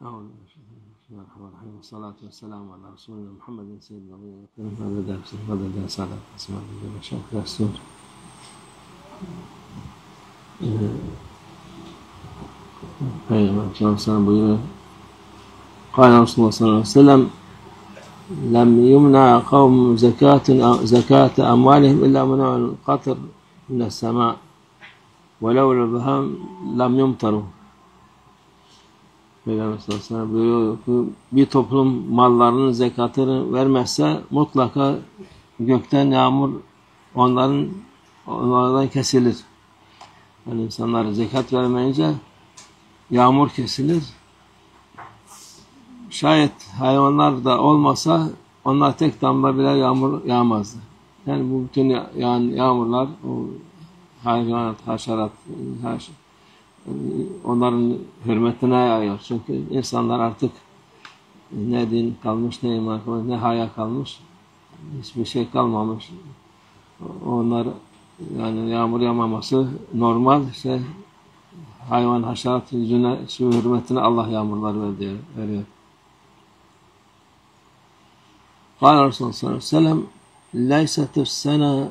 أعوذ بسم الله الرحمن الرحيم والصلاة والسلام على رسولنا محمد سيدنا محمد درس مدد سعادة اسماء المشايخ السور. قال رسول الله صلى الله عليه وسلم لم يمنع قوم زكاة أموالهم إلا منع القطر من السماء ولولا البهام لم يمطروا. Peygamber sallallahu aleyhi ve sellem buyuruyor ki bir toplum mallarının zekatını vermezse mutlaka gökten yağmur onlardan kesilir. Yani insanlar zekat vermeyince yağmur kesilir. Şayet hayvanlar da olmasa onlar tek damla bile yağmur yağmazdı. Yani bu bütün yağmurlar o hayvanat, haşerat, onların hürmetine yağıyor. Çünkü insanlar artık ne din kalmış, ne iman kalmış, ne haya kalmış. Hiçbir şey kalmamış. Onlar yani yağmur yağmaması normal. İşte hayvan, haşerat yüzüne, şu hürmetine Allah yağmurlar veriyor. Kâle Resulullah sallallahu aleyhi ve sellem leysetü sene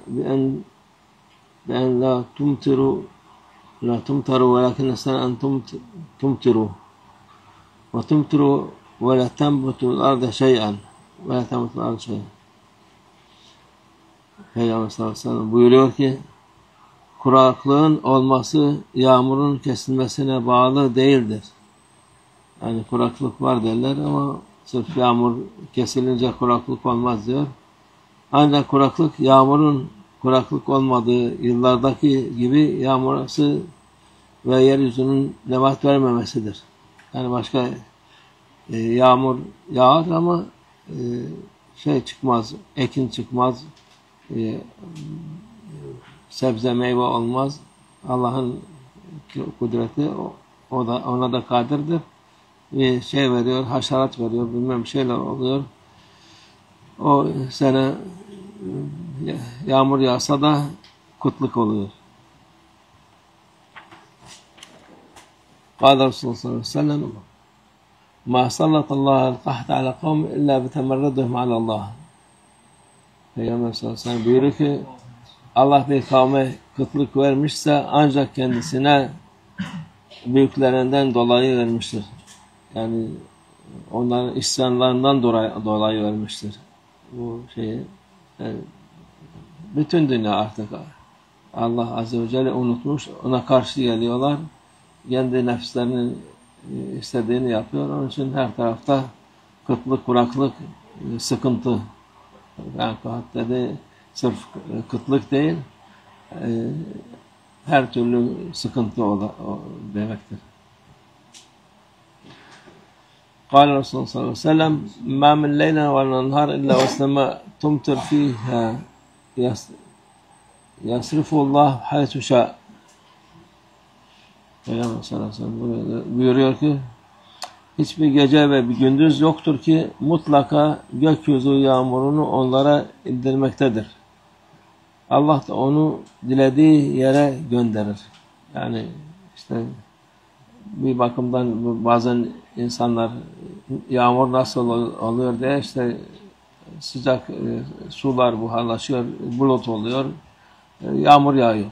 ben la tumtiru لا تمطروا ولكن السنة أن تمطروا وتمطروا ولا تنبت الأرض شيئا ولا تنبت الأرض شيئا. Peygamber sallallahu aleyhi ve sellem buyuruyor ki kuraklığın olması yağmurun kesilmesine bağlı değildir. Yani kuraklık var derler ama sırf yağmur kesilince kuraklık olmaz diyor. Ancak kuraklık yağmurun kuraklık olmadığı yıllardaki gibi yağmurası ve yeryüzünün nebat vermemesidir. Yani başka yağmur yağar ama çıkmaz, ekin çıkmaz, sebze meyve olmaz. Allah'ın kudreti ona da kadirdir. Bir veriyor, haşerat veriyor, bilmem şeyler oluyor. O sene yağmur yağsa da kutluk oluyor. Kâle Resulullah sallallahu aleyhi ve sellem mâ sallatallahu el-kahd ala kavm illa bitemerreduhum alallah. Peygamber sallallahu aleyhi ve sellem buyuruyor ki Allah bir kavme kıtlık vermişse ancak kendisine büyüklerinden dolayı vermiştir. Yani onların isyanlarından dolayı vermiştir. Bu bütün dünya artık Allah Azze ve Celle unutmuş. Ona karşı geliyorlar. Kendi nefslerinin istediğini yapıyor. Onun için her tarafta kıtlık, kuraklık, sıkıntı. Yani dedi sırf kıtlık değil, her türlü sıkıntı o demektir. قال رسول الله صلى الله عليه وسلم ما من ليلة ولا نهار إلا والسماء تمطر فيها يصرف الله حيث شاء. Peygamber sallallahu aleyhi ve sellem buyuruyor ki hiçbir gece ve bir gündüz yoktur ki mutlaka gökyüzü yağmurunu onlara indirmektedir. Allah da onu dilediği yere gönderir. Yani işte bir bakımdan bazen insanlar yağmur nasıl oluyor diye işte sıcak sular buharlaşıyor, bulut oluyor, yağmur yağıyor.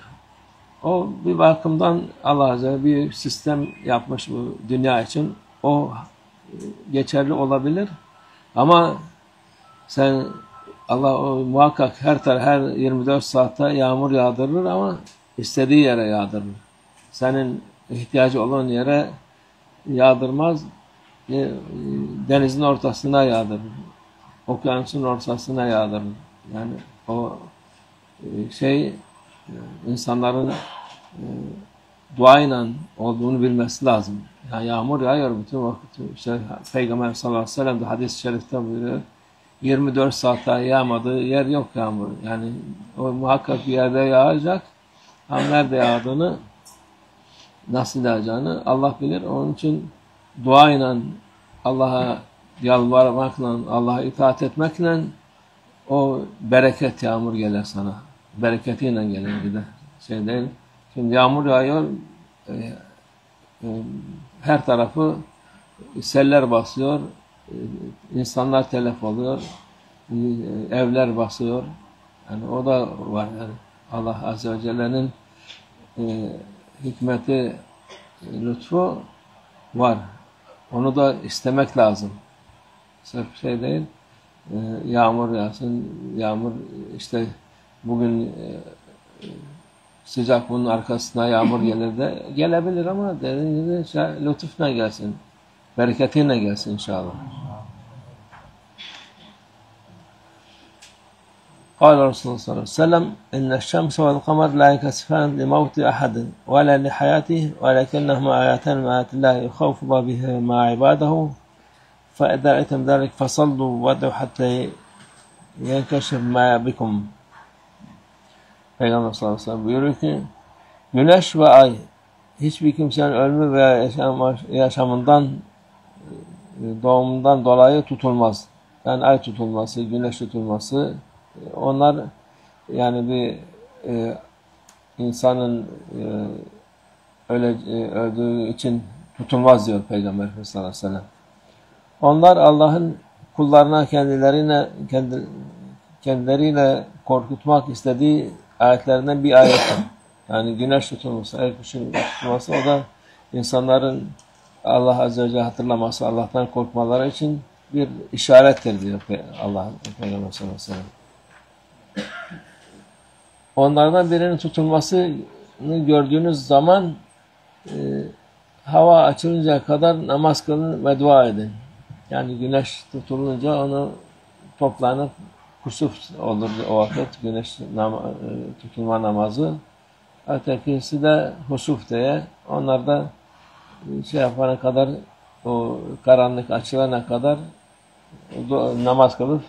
O bir bakımdan Allah Azze bir sistem yapmış bu dünya için. O geçerli olabilir. Ama Allah muhakkak her 24 saatte yağmur yağdırır ama istediği yere yağdırır. Senin ihtiyacı olan yere yağdırmaz. Denizin ortasına yağdırır. Okyanusun ortasına yağdırır. Yani o insanların duayla olduğunu bilmesi lazım. Yani yağmur yağıyor bütün vakit. İşte Peygamber sallallahu aleyhi ve sellem de hadis-i şerifte buyuruyor. 24 saatte yağmadığı yer yok yağmur. Yani o muhakkak bir yerde yağacak. Ama nerede yağdığını, nasıl yağacağını Allah bilir. Onun için duayla, Allah'a yalvarmakla, Allah'a itaat etmekle o bereket yağmur gelir sana. Bereketiyle gelir bir de. Değil. Şimdi yağmur yağıyor, her tarafı seller basıyor, insanlar telef oluyor, evler basıyor. Yani o da var yani. Allah Azze ve Celle'nin hikmeti, lütfu var. Onu da istemek lazım. Sırf şey değil, yağmur yağsın, yağmur işte bugün sıcak bunun arkasına yağmur gelir de gelebilir ama dediğim gibi lütufla gelsin, bereketiyle gelsin inşallah. قال رسول الله صلى الله عليه وسلم إن الشمس والقمر لا ينكسفان لموت أحد ولا لحياته ولكنهما آياتان من آيات الله يخوف بها مع عباده فإذا رأيتم ذلك فصلوا وادعوا حتى ينكشف ما بكم. Peygamber sallallahu aleyhi ve sellem buyuruyor ki güneş ve ay hiçbir kimsenin ölümü veya yaşamından doğumundan dolayı tutulmaz. Yani ay tutulması, güneş tutulması onlar yani bir insanın öldüğü için tutulmaz diyor Peygamber Efendimiz sallallahu aleyhi ve sellem. Onlar Allah'ın kullarına kendileriyle korkutmak istediği ayetlerinden bir ayet. Yani güneş tutulması, ay tutulması o da insanların Allah Azze ve Celle hatırlaması, Allah'tan korkmaları için bir işarettir diyor Allah Peygamber sallallahu aleyhi ve sellem. Onlardan birinin tutulmasını gördüğünüz zaman hava açılıncaya kadar namaz kılın ve dua edin. Yani güneş tutulunca onu toplanıp kusuf olur o vakit güneş tutulma namazı. Ötekisi de husuf diye. Onlar da şey yapana kadar o karanlık açılana kadar namaz kılıp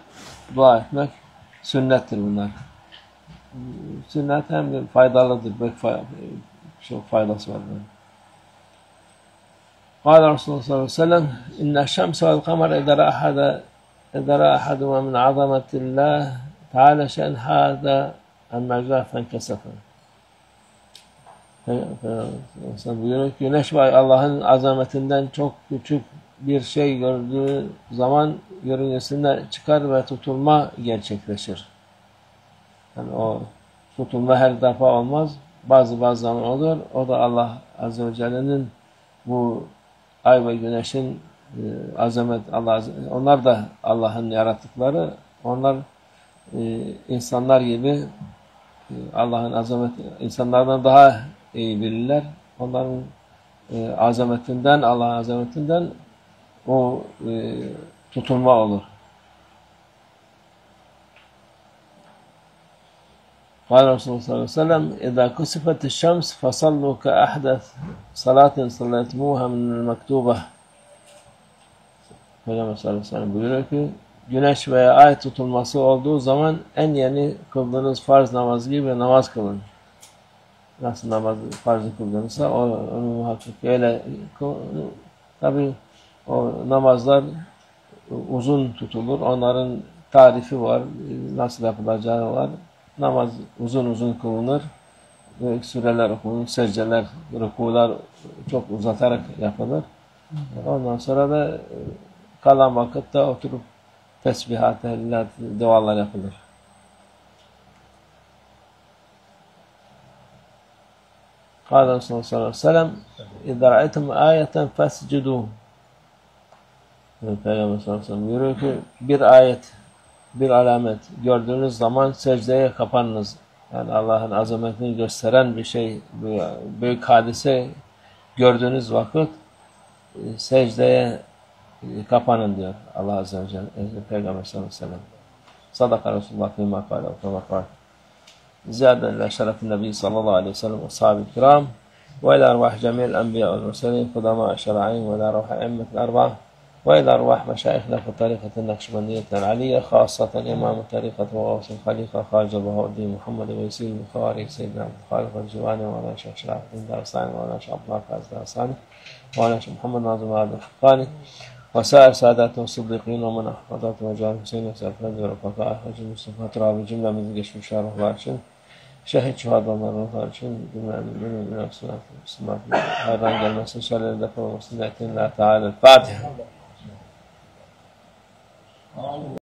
dua etmek sünnettir bunlar. Sünnet hem faydalıdır. Çok faydası var. قال رسول الله صلى الله عليه وسلم إن الشمس والقمر إذا رأى أحدهما من عظمة الله تعالى شأن هذا المجال فانكسفا. Buyuruyor ki güneş ve Allah'ın azametinden çok küçük bir şey gördüğü zaman yörüngesinde çıkar ve tutulma gerçekleşir. Yani o tutulma her defa olmaz. Bazı zaman olur. O da Allah Azze ve Celle'nin bu ay ve güneşin azamet onlar da Allah'ın yarattıkları. Onlar insanlar gibi Allah'ın azameti insanlardan daha iyi bilirler. Onların azametinden, Allah'ın azametinden o tutulma olur. قال رسول الله صلى الله عليه وسلم إذا كسفت الشمس فصلوا كأحدث صلاة صليتموها من المكتوبة. Peygamber sallallahu aleyhi ve sellem buyuruyor ki güneş veya ay tutulması olduğu zaman en yeni kıldığınız farz namazı gibi namaz kılın. Nasıl namazı farzı kıldığınızsa onu muhakkak öyle tabi o namazlar uzun tutulur. Onların tarifi var. Nasıl yapılacağı var. Namaz uzun kılınır. Süreler okunur. Secdeler, rükular çok uzatarak yapılır. Ondan sonra da kalan vakitte oturup tesbihat, tehlillat, dualar yapılır. قال رسول الله صلى الله عليه وسلم إذا رأيتم آية فاسجدوا. Peygamber sallallahu aleyhi ve sellem buyuruyor ki bir ayet, bir alamet gördüğünüz zaman secdeye kapanınız. Yani Allah'ın azametini gösteren bir şey, büyük hadise gördüğünüz vakit secdeye kapanın diyor Allah Azze ve Celle. Peygamber sallallahu aleyhi ve sellem. Sadaka Resulullah fîmâ kâle ve kâmâ kâle. زيادة إلى شرف النبي صلى الله عليه وسلم وأصحابه الكرام وإلى أرواح جميع الأنبياء والمرسلين قدماء الشرعين وإلى أرواح أئمة الأربعة وإلى أرواح مشايخنا في طريقة النقشبندية العلية خاصة إمام طريقة وغوث الخليفة خارج بهاء الدين محمد ويسير البخاري سيدنا عبد الخالق الجواني وأنا شيخ شرف الدين دارستاني وأنا شيخ عبد الله فاز دارستاني وأنا شيخ محمد ناظم هذا الحقاني وسائر ساداتهم الصديقين ومن أحفظتهم وجوار حسين وسائر فرد ورفقاء حج المصطفى تراب الجملة من قش مشارف وارشد şehit şuhadaların ruhları için cümlenin hayran gelmesi, şerlerin def olması niyetiyle Teala. Fatiha.